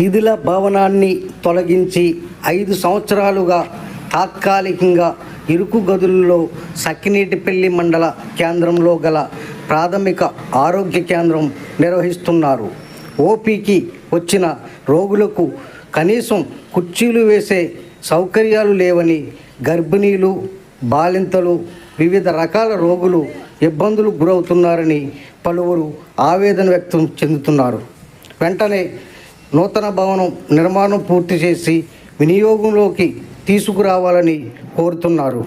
శిథిల భవనాన్ని తొలగించి 5 సంవత్సరాలుగా తాత్కాలికంగా ఇరుకు గదుల్లో సఖినేటిపల్లి మండల కేంద్రంలో గల ప్రాథమిక ఆరోగ్య కేంద్రం నిర్వహిస్తున్నారు. ఓపీకి వచ్చిన రోగులకు కనీసం కుర్చీలు వేసే సౌకర్యాలు లేవని గర్భిణీలు, బాలింతలు, వివిధ రకాల రోగులు ఇబ్బందులు గురవుతున్నారని పలువురు ఆవేదన వ్యక్తం చెందుతున్నారు. వెంటనే నూతన భవనం నిర్మాణం పూర్తి చేసి వినియోగంలోకి తీసుకురావాలని కోరుతున్నారు.